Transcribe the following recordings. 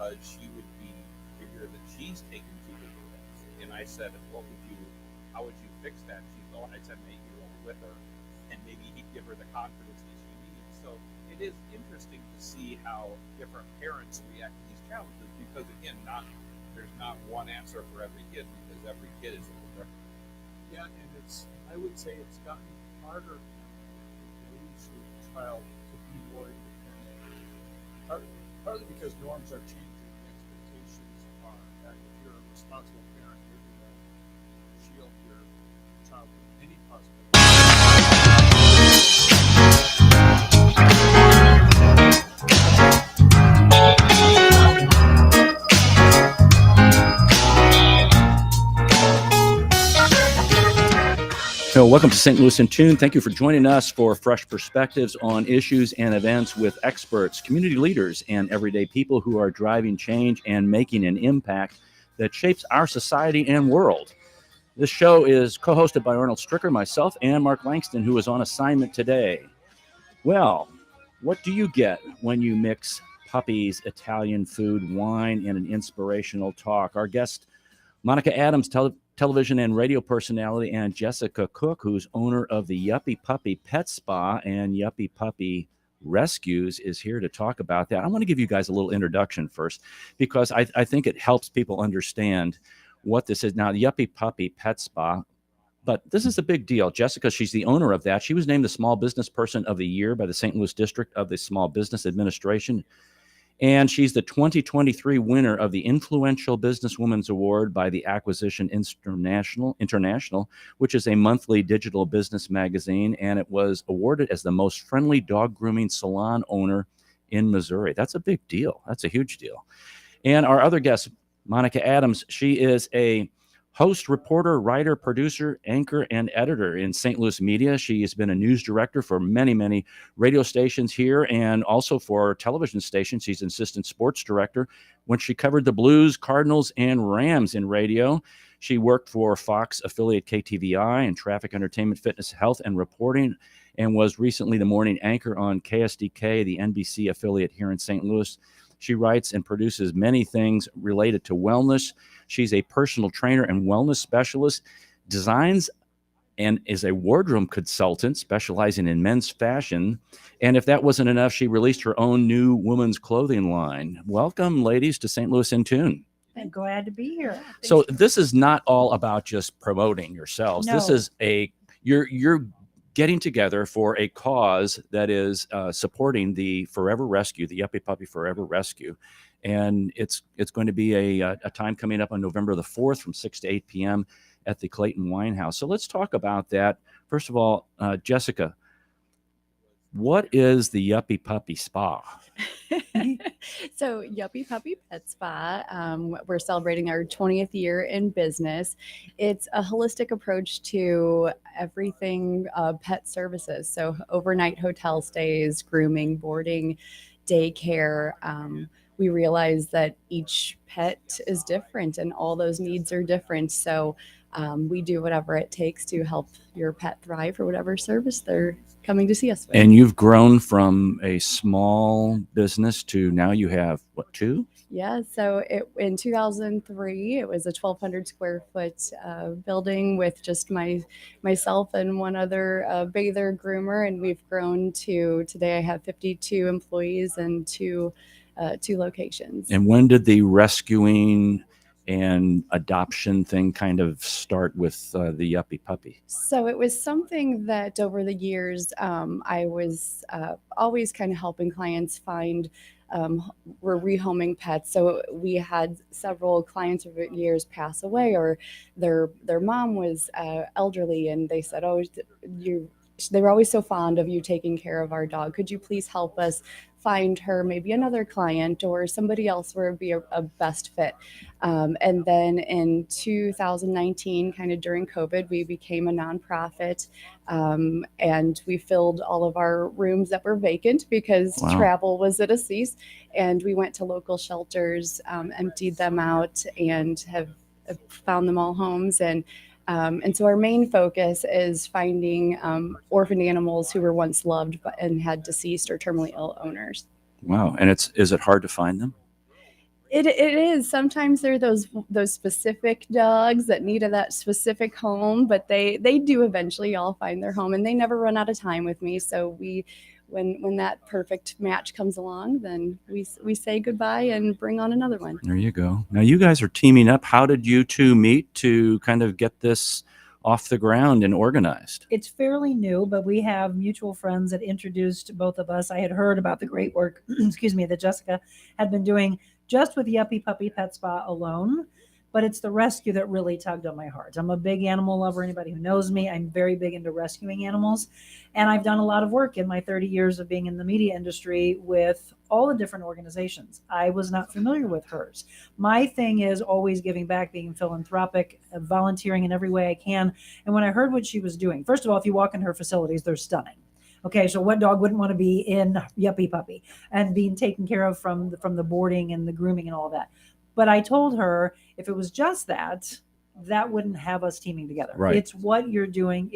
because she would be figure that she's taken too big a risk. And I said, how would you fix that? She thought I said, make your own with her, and maybe he'd give her the confidence that she needs. So it is interesting to see how different parents react to these challenges because again, there's not one answer for every kid because every kid is a little different. Yeah, and I would say it's gotten harder to raise your child to be more independent. Partly because norms are changing, the expectations are that if you're a responsible parent, you're going to shield your child from any So welcome to St. Louis in Tune. Thank you for joining us for fresh perspectives on issues and events with experts, community leaders, and everyday people who are driving change and making an impact that shapes our society and world. This show is co-hosted by Arnold Stricker, myself, and Mark Langston, who is on assignment today. Well, what do you get when you mix puppies, Italian food, wine, and an inspirational talk? Our guest, Monica Adams, television and radio personality, and Jessica Cook, who's owner of the Yuppie Puppy Pet Spa and Yuppie Puppy Rescues, is here to talk about that. I want to give you guys a little introduction first because I think it helps people understand what this is. Now, the Yuppie Puppy Pet Spa, but this is a big deal. Jessica, she's the owner of that. She was named the Small Business Person of the Year by the St. Louis District of the Small Business Administration. And she's the 2023 winner of the Influential Businesswoman's Award by the Acquisition International, which is a monthly digital business magazine. And it was awarded as the most friendly dog grooming salon owner in Missouri. That's a big deal. That's a huge deal. And our other guest, Monica Adams, she is a host, reporter, writer, producer, anchor, and editor in St. Louis media. She has been a news director for many, many radio stations here and also for television stations. She's an assistant sports director when she covered the Blues, Cardinals, and Rams in radio. She worked for Fox affiliate KTVI and Traffic Entertainment, Fitness, Health, and Reporting, and was recently the morning anchor on KSDK, the NBC affiliate here in St. Louis. She writes and produces many things related to wellness. She's a personal trainer and wellness specialist, designs and is a wardrobe consultant specializing in men's fashion. And if that wasn't enough, she released her own new women's clothing line. Welcome, ladies, to St. Louis in Tune. I'm glad to be here. So this is not all about just promoting yourselves. No. This is you're getting together for a cause that is supporting the Forever Rescue, the Yuppie Puppy Forever Rescue. And it's going to be a time coming up on November the 4th from 6 to 8 p.m. at the Clayton Wine House. So let's talk about that. First of all, Jessica, what is the Yuppie Puppy Spa? So Yuppie Puppy Pet Spa, we're celebrating our 20th year in business. It's a holistic approach to everything pet services. So overnight hotel stays, grooming, boarding, daycare. We realize that each pet is different and all those needs are different. So we do whatever it takes to help your pet thrive for whatever service they're coming to see us with. And you've grown from a small business to now you have, what, 2? Yeah, so in 2003, it was a 1,200 square foot building with just myself and one other bather groomer, and we've grown to today I have 52 employees and two locations. And when did the rescuing and adoption thing kind of start with the Yuppie Puppy? So it was something that over the years I was always kind of helping clients find we're rehoming pets. So we had several clients over the years pass away, or their mom was elderly, and they said, "Oh, they were always so fond of you taking care of our dog. Could you please help us find her maybe another client or somebody else where it would be a best fit?" And then in 2019, kind of during COVID, we became a nonprofit, and we filled all of our rooms that were vacant because Wow. travel was at a cease. And we went to local shelters, emptied them out, and have found them all homes. And so our main focus is finding orphaned animals who were once loved and had deceased or terminally ill owners. Wow. And is it hard to find them? It is. Sometimes they're those specific dogs that need that specific home, but they do eventually all find their home, and they never run out of time with me. So when that perfect match comes along, then we say goodbye and bring on another one. There you go. Now you guys are teaming up. How did you two meet to kind of get this off the ground and organized? It's fairly new, but we have mutual friends that introduced both of us. I had heard about the great work, excuse me, that Jessica had been doing just with Yuppie Puppy Pet Spa alone. But it's the rescue that really tugged on my heart. I'm a big animal lover. Anybody who knows me, I'm very big into rescuing animals. And I've done a lot of work in my 30 years of being in the media industry with all the different organizations. I was not familiar with hers. My thing is always giving back, being philanthropic, volunteering in every way I can. And when I heard what she was doing, first of all, if you walk in her facilities, they're stunning. Okay, so what dog wouldn't want to be in Yuppie Puppy and being taken care of from the boarding and the grooming and all that? But I told her if it was just that, that wouldn't have us teaming together. Right. It's what you're doing.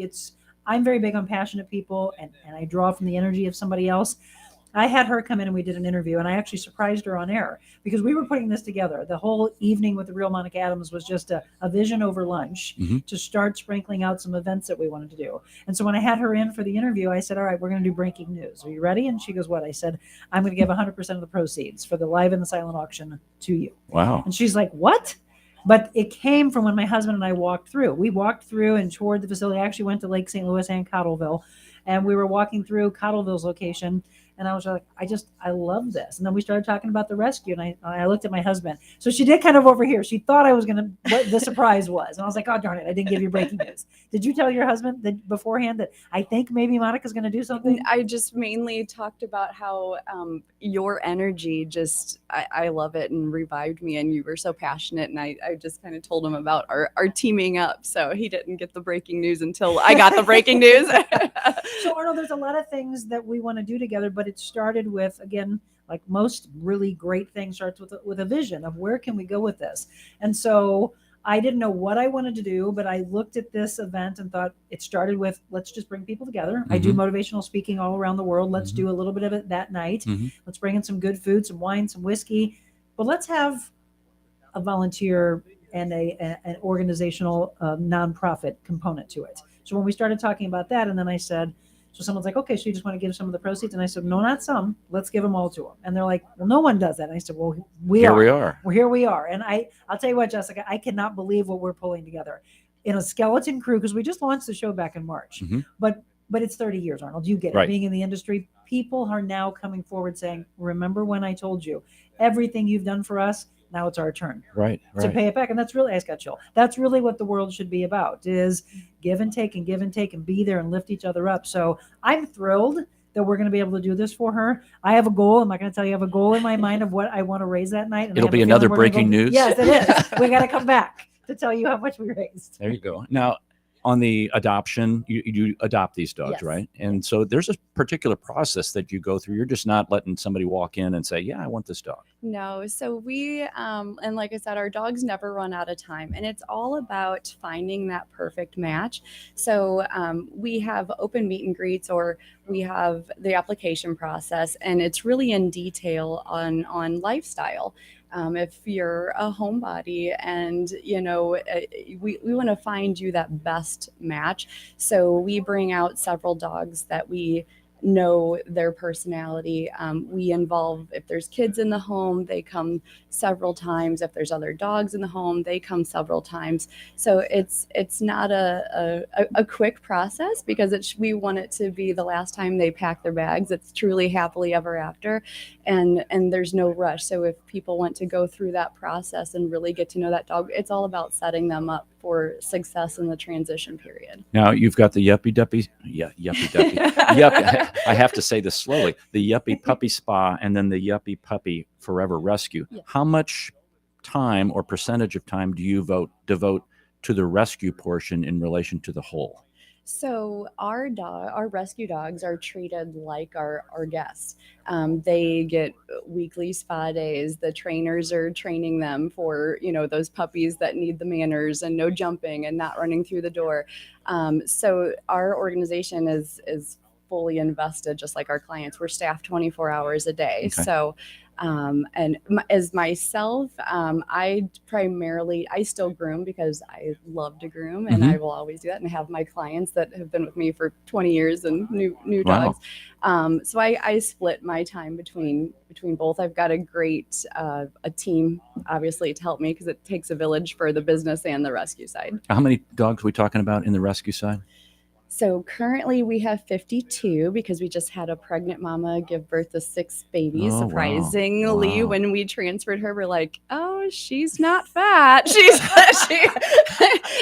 I'm very big on passionate people, and I draw from the energy of somebody else. I had her come in and we did an interview, and I actually surprised her on air because we were putting this together. The whole evening with the real Monica Adams was just a vision over lunch to start sprinkling out some events that we wanted to do. And so when I had her in for the interview, I said, all right, we're going to do breaking news. Are you ready? And she goes, what? I said, I'm going to give 100% of the proceeds for the live and the silent auction to you. Wow. And she's like, what? But it came from when my husband and I walked through. We walked through and toured the facility. I actually went to Lake St. Louis and Cottleville, and we were walking through Cottleville's location. And I was like, I love this. And then we started talking about the rescue. And I looked at my husband. So she did kind of overhear. She thought I was going to, what the surprise was. And I was like, oh, darn it. I didn't give you breaking news. Did you tell your husband that beforehand that I think maybe Monica's going to do something? I just mainly talked about how your energy just, I love it and revived me. And you were so passionate. And I just kind of told him about our teaming up. So he didn't get the breaking news until I got the breaking news. So Arnold, there's a lot of things that we want to do together, but it started with, again, like most really great things starts with a vision of where can we go with this. And so I didn't know what I wanted to do, but I looked at this event and thought it started with, let's just bring people together. I do motivational speaking all around the world. Let's do a little bit of it that night. Let's bring in some good food, some wine, some whiskey, but let's have a volunteer and an organizational nonprofit component to it. So when we started talking about that, and then I said, so someone's like, okay, so you just want to give some of the proceeds? And I said, no, not some. Let's give them all to them. And they're like, well, no one does that. And I said, well, Here we are. Well, here we are. And I'll tell you what, Jessica, I cannot believe what we're pulling together in a skeleton crew, because we just launched the show back in March. But it's 30 years, Arnold. You get it. Right. Being in the industry, people are now coming forward saying, remember when I told you everything you've done for us? Now it's our turn to pay it back. And that's really, I just got chill. That's really what the world should be about, is give and take and be there and lift each other up. So I'm thrilled that we're going to be able to do this for her. I have a goal. I'm not going to tell you, I have a goal in my mind of what I want to raise that night. And It'll be another breaking news. Yes, it is. We got to come back to tell you how much we raised. There you go. Now, on the adoption, you adopt these dogs, Yes. right? And so there's a particular process that you go through. You're just not letting somebody walk in and say, yeah, I want this dog. No, so we, and like I said, our dogs never run out of time, and it's all about finding that perfect match. So we have open meet and greets, or we have the application process, and it's really in detail on lifestyle. If you're a homebody and, we want to find you that best match. So we bring out several dogs that we know their personality. We involve, if there's kids in the home, they come several times. If there's other dogs in the home, they come several times. So it's not a quick process, because we want it to be the last time they pack their bags. It's truly happily ever after, and there's no rush. So if people want to go through that process and really get to know that dog, it's all about setting them up for success in the transition period. Now you've got the Yuppie Duppy. Yuppie. I have to say this slowly. The Yuppie Puppy Spa, and then the Yuppie Puppy Forever Rescue. Yeah. How much time or percentage of time do you devote to the rescue portion in relation to the whole? So our rescue dogs are treated like our guests. They get weekly spa days. The trainers are training them for, those puppies that need the manners and no jumping and not running through the door. So our organization is fully invested, just like our clients. We're staffed 24 hours a day. Okay. So As myself, I still groom because I love to groom, and I will always do that, and have my clients that have been with me for 20 years and new Wow. dogs. So I split my time between both. I've got a great a team, obviously, to help me, because it takes a village for the business and the rescue side. How many dogs are we talking about in the rescue side? So currently we have 52, because we just had a pregnant mama give birth to 6 babies. Oh, wow. Surprisingly, Wow. when we transferred her, we're like, oh, she's not fat.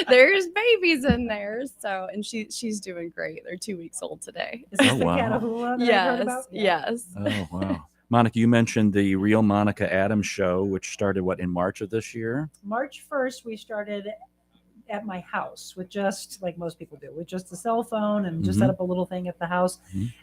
There's babies in there. So, and she's doing great. They're 2 weeks old today. Is this Oh, the wow. Catahoula that I've heard about? Yes. Oh, wow. Monica, you mentioned the Real Monica Adams show, which started in March of this year? March 1st, we started at my house with just, like most people do, with just a cell phone, and just set up a little thing at the house.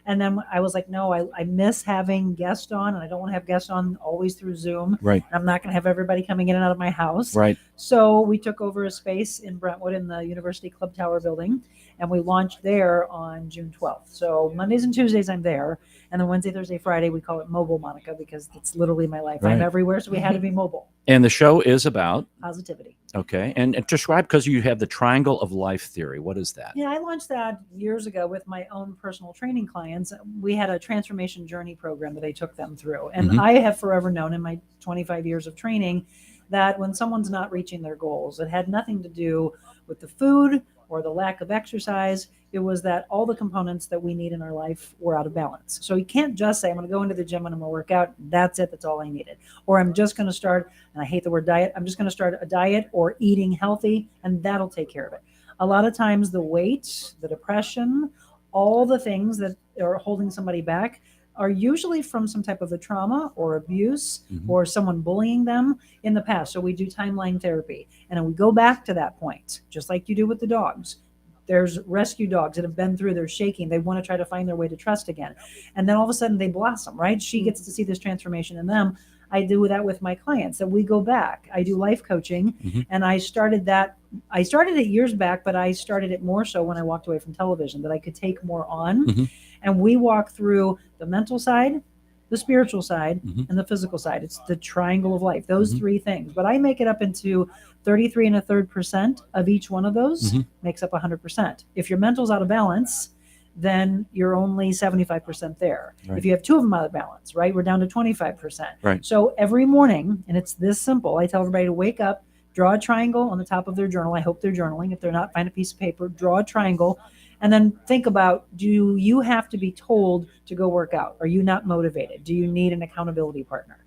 And then I was like, no, I miss having guests on, and I don't want to have guests on always through Zoom. Right. And I'm not going to have everybody coming in and out of my house. Right. So we took over a space in Brentwood in the University Club Tower building, and we launched there on June 12th. So Mondays and Tuesdays I'm there, and then Wednesday, Thursday, Friday we call it Mobile Monica, because it's literally my life. Right. I'm everywhere, so we had to be mobile. And the show is about? Positivity. Okay. And describe, because you have the triangle of life theory. What is that? Yeah, I launched that years ago with my own personal training clients. We had a transformation journey program that I took them through. And I have forever known in my 25 years of training that when someone's not reaching their goals, it had nothing to do with the food or the lack of exercise. It was that all the components that we need in our life were out of balance. So you can't just say, I'm going to go into the gym and I'm going to work out. That's it. That's all I needed. Or I'm just going to start, and I hate the word diet, I'm just going to start a diet or eating healthy, and that'll take care of it. A lot of times the weight, the depression, all the things that are holding somebody back are usually from some type of a trauma or abuse or someone bullying them in the past. So we do timeline therapy, and then we go back to that point, just like you do with the dogs. There's rescue dogs that have been through, they're shaking, they want to try to find their way to trust again. And then all of a sudden they blossom, right? She gets to see this transformation in them. I do that with my clients, that we go back. I do life coaching, and I started it years back, but I started it more so when I walked away from television, that I could take more on. And we walk through the mental side, the spiritual side, and the physical side. It's the triangle of life, those 3 things. But I make it up into 33 1/3% of each one of those makes up 100%. If your mental's out of balance, then you're only 75% there. Right. If you have 2 of them out of balance, right, we're down to 25%. Right. So every morning, and it's this simple, I tell everybody to wake up, draw a triangle on the top of their journal. I hope they're journaling. If they're not, find a piece of paper, draw a triangle, and then think about, do you have to be told to go work out? Are you not motivated? Do you need an accountability partner?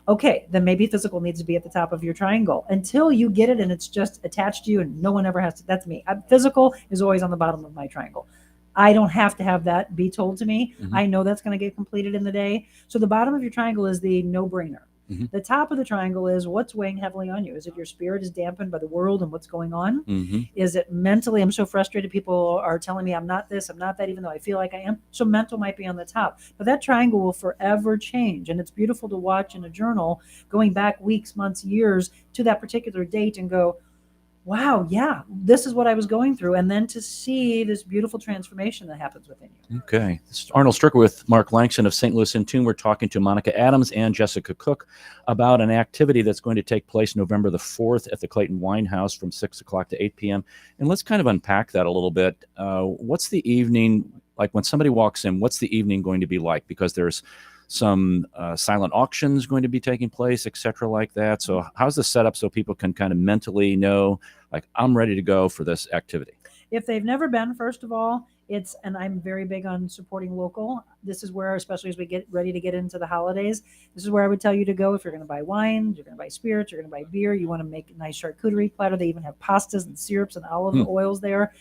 Okay, then maybe physical needs to be at the top of your triangle until you get it and it's just attached to you and no one ever has to. That's me. Physical is always on the bottom of my triangle. I don't have to have that be told to me. I know that's going to get completed in the day. So the bottom of your triangle is the no-brainer. The top of the triangle is what's weighing heavily on you. Is it your spirit is dampened by the world and what's going on? Is it mentally, I'm so frustrated, people are telling me I'm not this, I'm not that, even though I feel like I am. So mental might be on the top. But that triangle will forever change. And it's beautiful to watch in a journal, going back weeks, months, years to that particular date and go, wow, yeah, this is what I was going through. And then to see this beautiful transformation that happens within you. Okay. This is Arnold Stricker with Mark Langston of St. Louis in Tune. We're talking to Monica Adams and Jessica Cook about an activity that's going to take place November the 4th at the Clayton Wine House from 6 o'clock to 8 p.m. And let's kind of unpack that a little bit. What's the evening, like when somebody walks in, what's the evening going to be like? Because there's some silent auctions going to be taking place, et cetera, like that. So how's the setup so people can kind of mentally know, like, I'm ready to go for this activity? If they've never been, first of all, and I'm very big on supporting local. This is where, especially as we get ready to get into the holidays, this is where I would tell you to go if you're going to buy wine, you're going to buy spirits, you're going to buy beer, you want to make a nice charcuterie platter. They even have pastas and syrups and olive oils there.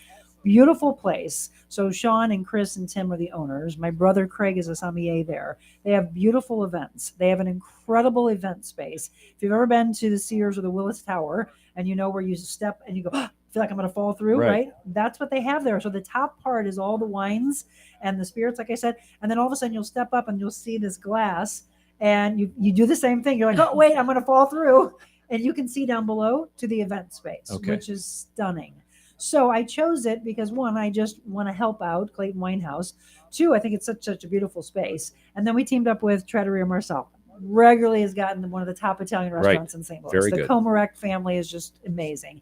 Beautiful place. So Sean and Chris and Tim are the owners. My brother Craig is a sommelier there. They have beautiful events. They have an incredible event space. If you've ever been to the Sears or the Willis Tower and you know where you step and you go, I feel like I'm going to fall through, right? That's what they have there. So the top part is all the wines and the spirits, like I said. And then all of a sudden you'll step up and you'll see this glass and you do the same thing. You're like, oh, wait, I'm going to fall through. And you can see down below to the event space, which is stunning. So I chose it because, one, I just want to help out Clayton Wine House. 2, I think it's such a beautiful space. And then we teamed up with Trattoria Marcel. regularly has gotten one of the top Italian restaurants in St. Louis. Very The good. Comarec family is just amazing.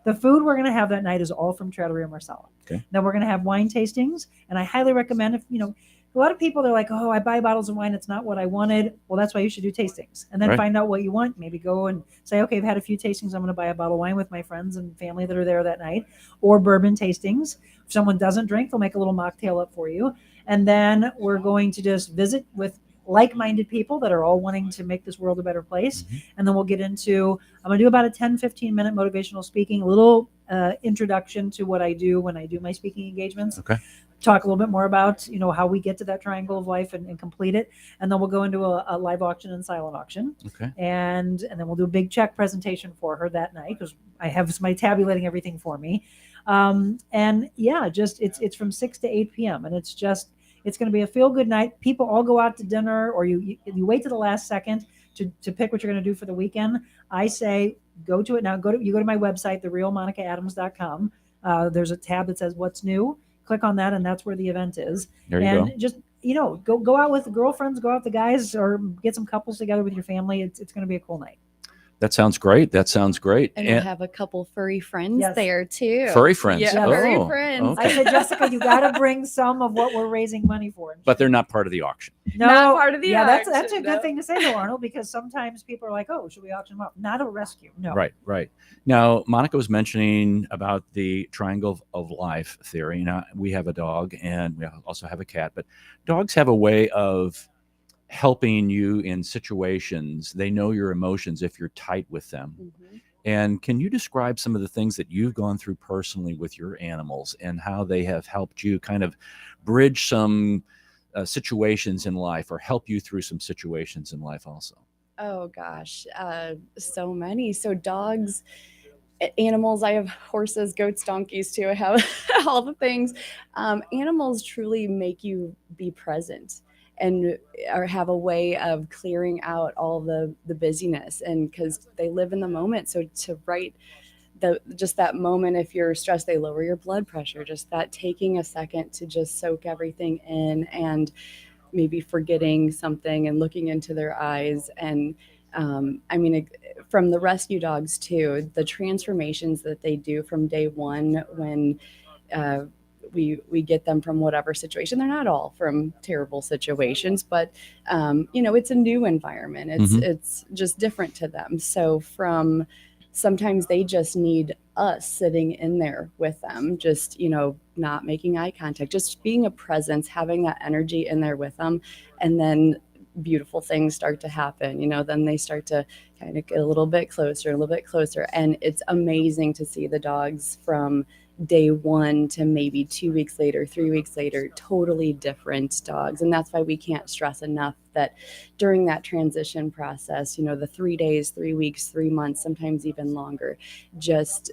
The food we're going to have that night is all from Trattoria Marsala. Okay. Then we're going to have wine tastings, and I highly recommend if a lot of people they're like, oh, I buy bottles of wine, it's not what I wanted. Well, that's why you should do tastings, and then Right. find out what you want. Maybe go and say, okay, I've had a few tastings. I'm going to buy a bottle of wine with my friends and family that are there that night, or bourbon tastings. If someone doesn't drink, they'll make a little mocktail up for you, and then we're going to just visit with like-minded people that are all wanting to make this world a better place. Mhm. And then we'll get into, I'm going to do about a 10-15 minute motivational speaking, a little introduction to what I do when I do my speaking engagements. Okay. Talk a little bit more about, how we get to that triangle of life and complete it. And then we'll go into a live auction and silent auction. Okay. And then we'll do a big check presentation for her that night because I have somebody tabulating everything for me. And yeah, just it's from 6 to 8 p.m. And it's going to be a feel good night. People all go out to dinner, or you wait to the last second to pick what you're going to do for the weekend. I say go to it now. You go to my website, therealmonicaadams.com. There's a tab that says what's new. Click on that, and that's where the event is. There you and go. Just go out with the girlfriends, go out with the guys, or get some couples together with your family. It's going to be a cool night. That sounds great. And we'll have a couple furry friends Yes. there too. Furry friends. Yeah, Oh, furry friends. I said, Jessica, you got to bring some of what we're raising money for. But they're not part of the auction. No, Not part of the yeah, that's a auction, good no. thing to say, though, Arnold, because sometimes people are like, "Oh, should we auction them up?" Not a rescue, no. Right. Now, Monica was mentioning about the triangle of life theory. Now, we have a dog and we also have a cat, but dogs have a way of helping you in situations. They know your emotions if you're tight with them. Mhm. And can you describe some of the things that you've gone through personally with your animals and how they have helped you kind of bridge some situations in life or help you through some situations in life also? Oh gosh, so many. So dogs, animals. I have horses, goats, donkeys too. I have all the things. Animals truly make you be present and or have a way of clearing out all the busyness, and because they live in the moment. So to write just that moment, if you're stressed, they lower your blood pressure. Just that taking a second to just soak everything in and maybe forgetting something and looking into their eyes. And from the rescue dogs too, the transformations that they do from day one when we get them from whatever situation. They're not all from terrible situations, but it's a new environment. It's just different to them. So from sometimes they just need us sitting in there with them, just not making eye contact, just being a presence, having that energy in there with them, and then beautiful things start to happen. Then they start to kind of get a little bit closer, and it's amazing to see the dogs from day one to maybe 2 weeks later, 3 weeks later, totally different dogs. And that's why we can't stress enough that during that transition process, the 3 days, 3 weeks, 3 months, sometimes even longer, just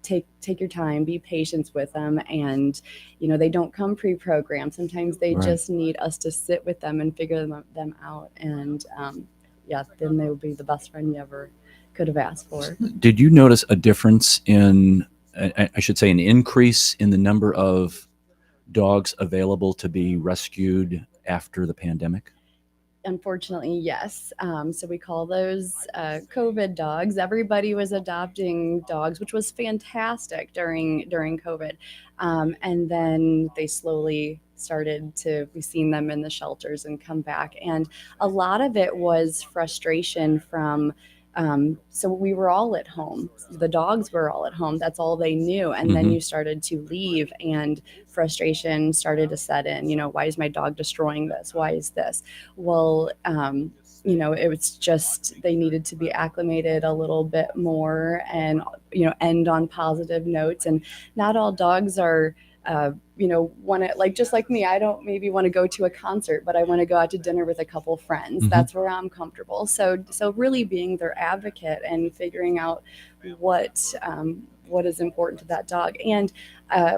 take your time, be patient with them. And they don't come pre-programmed. Sometimes they just need us to sit with them and figure them out. And then they will be the best friend you ever could have asked for. Did you notice a difference in, I should say, an increase in the number of dogs available to be rescued after the pandemic? Unfortunately, yes. So we call those COVID dogs. Everybody was adopting dogs, which was fantastic during COVID. And then they slowly started to, we've seen them in the shelters and come back. And a lot of it was frustration from, so we were all at home. The dogs were all at home. That's all they knew. And then you started to leave and frustration started to set in. Why is my dog destroying this? Why is this? Well, it was just they needed to be acclimated a little bit more and, end on positive notes. And not all dogs are, want to, like, just like me, I don't maybe want to go to a concert, but I want to go out to dinner with a couple friends. That's where I'm comfortable. So really being their advocate and figuring out what is important to that dog. And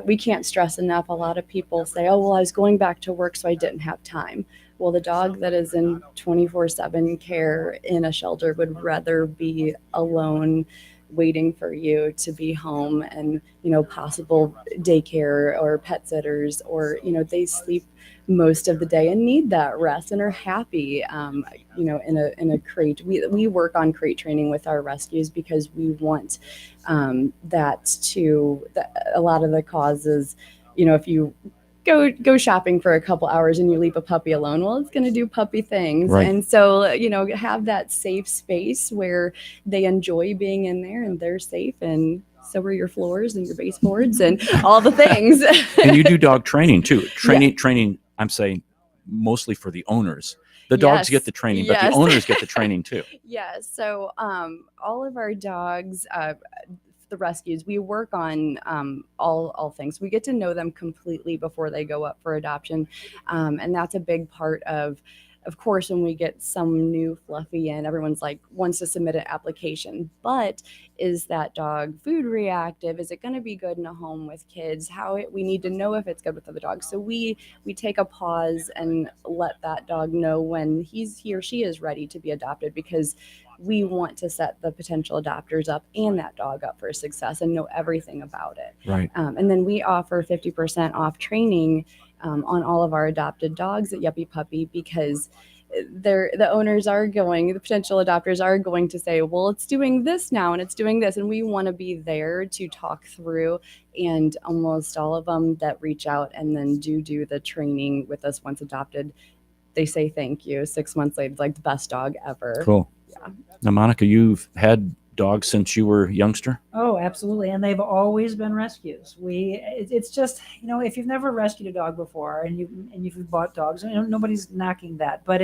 we can't stress enough. A lot of people say, oh, well, I was going back to work, so I didn't have time. Well, the dog that is in 24/7 care in a shelter would rather be alone waiting for you to be home, and possible daycare or pet sitters, or they sleep most of the day and need that rest and are happy, in a crate. We work on crate training with our rescues because we want a lot of the causes, if you go shopping for a couple hours and you leave a puppy alone, well, it's going to do puppy things. Right. And so, have that safe space where they enjoy being in there and they're safe, and so are your floors and your baseboards and all the things. And you do dog training too. Training, I'm saying mostly for the owners. The dogs Yes. get the training, but Yes. the owners get the training too. Yeah. So all of our dogs, the rescues, we work on all things. We get to know them completely before they go up for adoption, and that's a big part of course, when we get some new fluffy in, everyone's like wants to submit an application. But is that dog food reactive? Is it going to be good in a home with kids? We need to know if it's good with other dogs. So we take a pause and let that dog know when he or she is ready to be adopted, because we want to set the potential adopters up and that dog up for success and know everything about it. Right. And then we offer 50% off training on all of our adopted dogs at Yuppie Puppy, because the potential adopters are going to say, well, it's doing this now and it's doing this. And we want to be there to talk through. And almost all of them that reach out and then do the training with us once adopted, they say thank you 6 months later. It's like the best dog ever. Cool. Yeah. Now, Monica, you've had dogs since you were a youngster? Oh, absolutely. And they've always been rescues. It's just, if you've never rescued a dog before and you've bought dogs, nobody's knocking that, but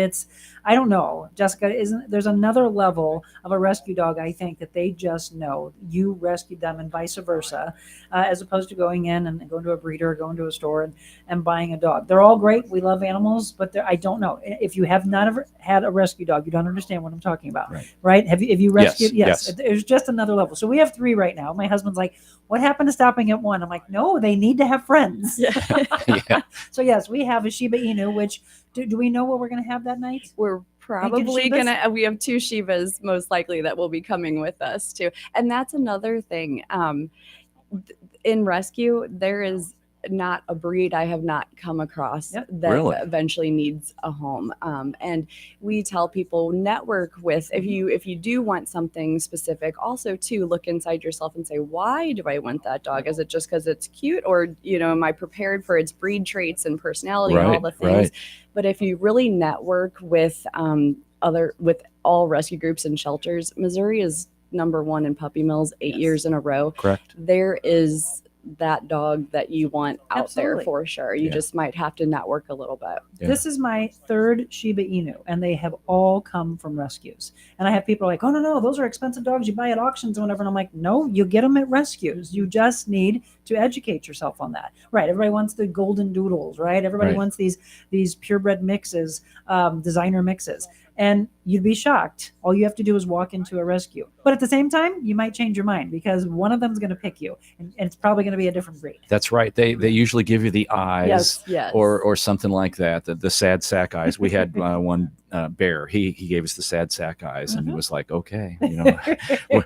I don't know, Jessica, there's another level of a rescue dog, I think, that they just know you rescued them and vice versa, as opposed to going in and going to a breeder, going to a store and buying a dog. They're all great. We love animals, but I don't know. If you have not ever had a rescue dog, you don't understand what I'm talking about, right? Have you rescued? Yes. There's just another level. So we have 3 right now. My husband's like, what happened to stopping at 1? I'm like, no, they need to have friends. Yeah. So yes, we have a Shiba Inu, which do we know what we're going to have that night? We're probably we have 2 Shivas most likely that will be coming with us too. And that's another thing. In rescue, there is not a breed I have not come across that Really? eventually needs a home. And we tell people, network with, if you do want something specific, also to look inside yourself and say, why do I want that dog? Is it just because it's cute, or am I prepared for its breed traits and personality and all the things? Right. But if you really network with all rescue groups and shelters, Missouri is number 1 in puppy mills 8 years in a row. Correct. There is that dog that you want out Absolutely. there for sure. You just might have to network a little bit. Yeah. This is my 3rd Shiba Inu, and they have all come from rescues. And I have people like, oh, no, those are expensive dogs you buy at auctions or whatever. And I'm like, no, you get them at rescues. You just need to educate yourself on that. Right. Everybody wants the golden doodles, right? Everybody wants these purebred mixes, designer mixes. And you'd be shocked. All you have to do is walk into a rescue. But at the same time, you might change your mind, because one of them is going to pick you, and it's probably going to be a different breed. That's right. They usually give you the eyes, Yes. or something like that. The sad sack eyes. We had one bear. He gave us the sad sack eyes, and it was like, okay,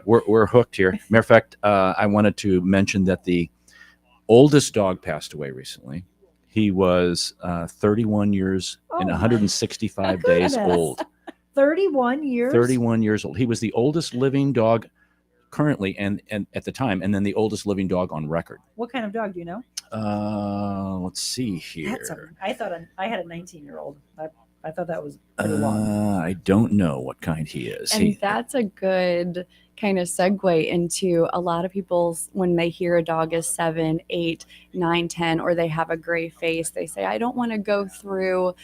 we're hooked here. Matter of fact, I wanted to mention that the oldest dog passed away recently. He was 31 years and 165 days old. 31 years? 31 years old. He was the oldest living dog currently and at the time, and then the oldest living dog on record. What kind of dog do you know? Let's see here. I thought I had a 19-year-old. I thought that was pretty long. I don't know what kind he is. And that's a good kind of segue into a lot of people, when they hear a dog is 7, 8, 9, 10, or they have a gray face, they say, I don't want to go through,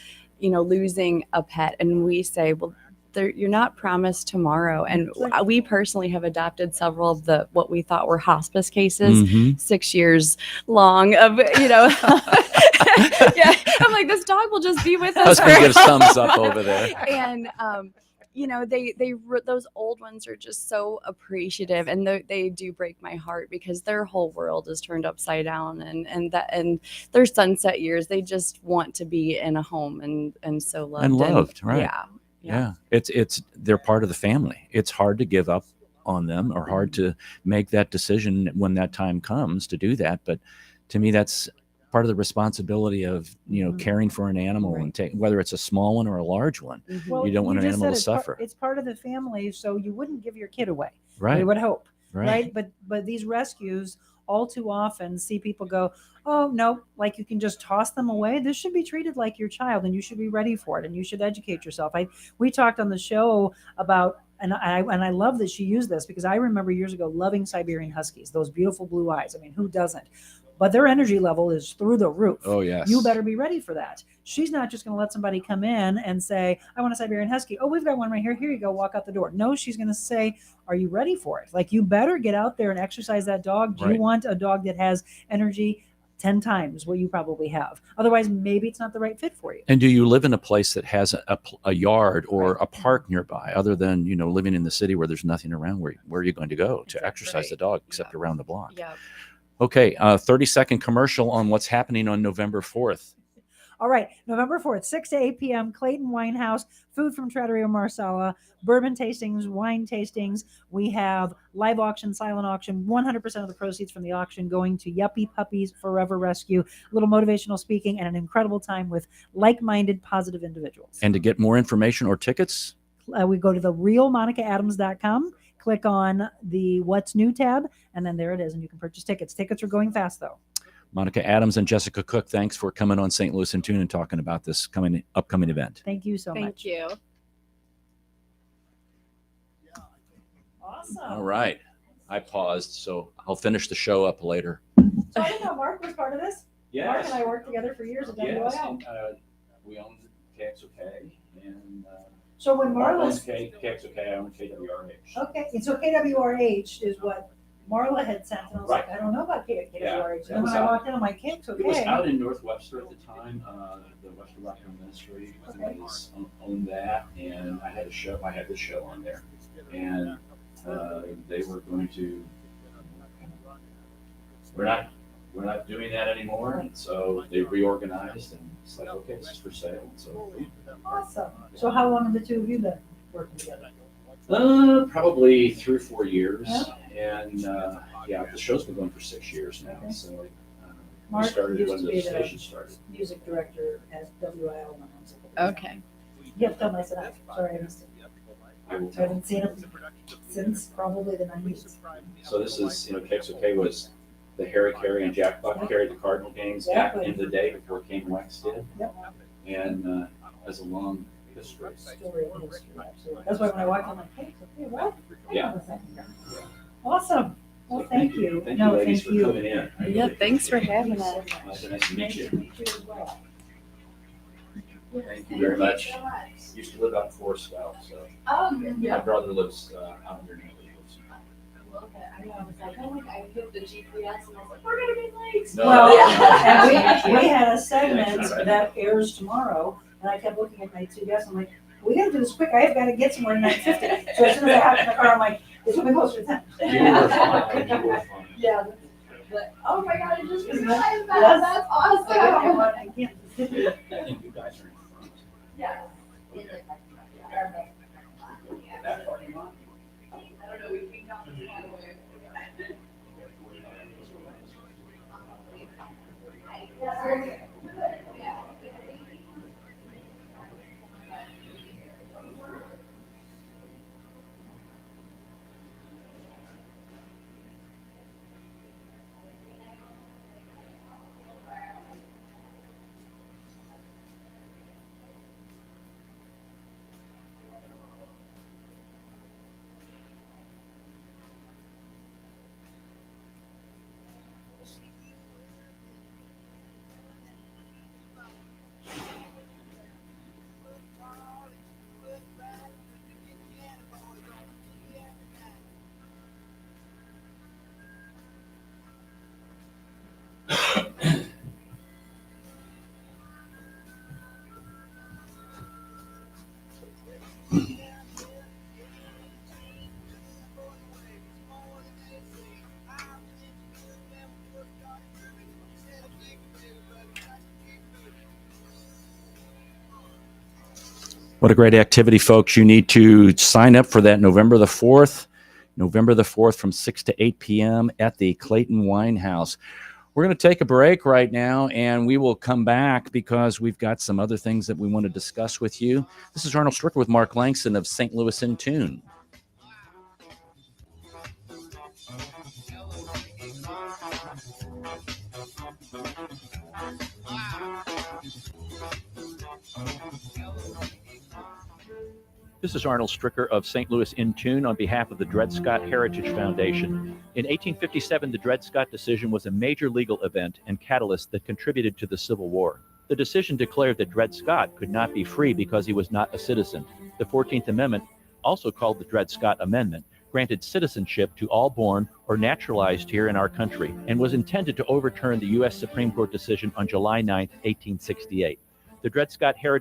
losing a pet. And we say, well, you're not promised tomorrow. And we personally have adopted several of what we thought were hospice cases, 6 years long of, yeah, I'm like, this dog will just be with us. Husband gives thumbs up over there. And, those old ones are just so appreciative, and they do break my heart, because their whole world is turned upside down, and their sunset years, they just want to be in a home and so loved. And loved, right. Yeah. It's they're part of the family. It's hard to give up on them, or hard to make that decision when that time comes to do that. But to me, that's part of the responsibility of, caring for an animal and whether it's a small one or a large one. Well, You don't want an just animal said to it's suffer. It's part of the family, so you wouldn't give your kid away. Right. We would hope. Right. But these rescues all too often see people go, oh no, like you can just toss them away. This should be treated like your child, and you should be ready for it, and you should educate yourself. We talked on the show about, and I love that she used this, because I remember years ago loving Siberian Huskies, those beautiful blue eyes. I mean, who doesn't? But their energy level is through the roof. Oh, yes. You better be ready for that. She's not just going to let somebody come in and say, I want a Siberian Husky. Oh, we've got one right here. Here you go. Walk out the door. No, she's going to say, are you ready for it? Like, you better get out there and exercise that dog. Do you want a dog that has energy 10 times what you probably have? Otherwise, maybe it's not the right fit for you. And do you live in a place that has a yard or a park nearby, other than, living in the city where there's nothing around? Where are you going to go to exercise the dog except around the block? Yeah. Okay, 30-second commercial on what's happening on November 4th. All right, November 4th, 6 to 8 p.m., Clayton Wine House, food from Trattoria Marsala, bourbon tastings, wine tastings. We have live auction, silent auction, 100% of the proceeds from the auction going to Yuppie Puppies Forever Rescue, a little motivational speaking, and an incredible time with like-minded, positive individuals. And to get more information or tickets? We go to the realmonicaadams.com, click on the What's New tab, and then there it is, and you can purchase tickets. Tickets are going fast, though. Monica Adams and Jessica Cook, thanks for coming on St. Louis in Tune and talking about this upcoming event. Thank you so much. Thank you. Awesome. All right. I paused, so I'll finish the show up later. So I didn't know Mark was part of this. Yes. Mark and I worked together for years at WIL. and, we owned KXOK, and So when Marla, KXOK, I owned KWRH. okay, and so KWRH is what Marla had sent, and I was like, Right. I don't know about KWRH. Yeah, And that then was when I out- walked in, I'm like, KXOK. It was out in North Webster at the time. The Western Rock Ministry Okay. owned that, and I had a show. I had this show on there, and they were going to. We're not doing that anymore, and so they reorganized, and it's like, okay, this is for sale. And so Awesome. So how long have the two of you been working together? probably 3 or 4 years, and the show's been going for 6 years now. Okay. So we Mark started used when to the be the station started. music director at WIL. Okay. You have to tell my son. Sorry, I missed it. I will I haven't seen him since probably the 90s. So this is, KXOK was the Harry Carey and Jack Buck carried the Cardinal games back in the day before Kane West did. Yep. And has a long history. Story of history, absolutely. That's why when I walked in, I'm like, hey, what? Yeah. Awesome. Well, thank you. Thank you, ladies, for coming in. Yeah, thanks for having us. Nice to meet you. as well. Thank you very much. Used to live out in Forest South, so my brother lives out near Newly. I know, I was like, oh my God, I hit the GPS and I was like, we're gonna be late. No. Well, Yeah. and we had a segment that airs tomorrow, and I kept looking at my two guests, I'm like, we gotta do this quick, I've gotta get somewhere in 9:50. So as soon as I hopped in the car, I'm like, it's gonna be closer to 10. You were fine. You were fine. Yeah. But, oh my God, I just realized Yes. that, that's awesome. So, you know what, I can't. I think you guys are in front. Yeah. That part. I don't know, we can come to that way. What a great activity, folks. You need to sign up for that November the 4th from 6 to 8 p.m. at the Clayton Wine House. We're going to take a break right now, and we will come back because we've got some other things that we want to discuss with you. This is Arnold Stricker with Mark Langston of St. Louis in Tune. This is Arnold Stricker of St. Louis in Tune on behalf of the Dred Scott Heritage Foundation. In 1857, the Dred Scott decision was a major legal event and catalyst that contributed to the Civil War. The decision declared that Dred Scott could not be free because he was not a citizen. The 14th Amendment, also called the Dred Scott Amendment, granted citizenship to all born or naturalized here in our country and was intended to overturn the U.S. Supreme Court decision on July 9, 1868. The Dred Scott Heritage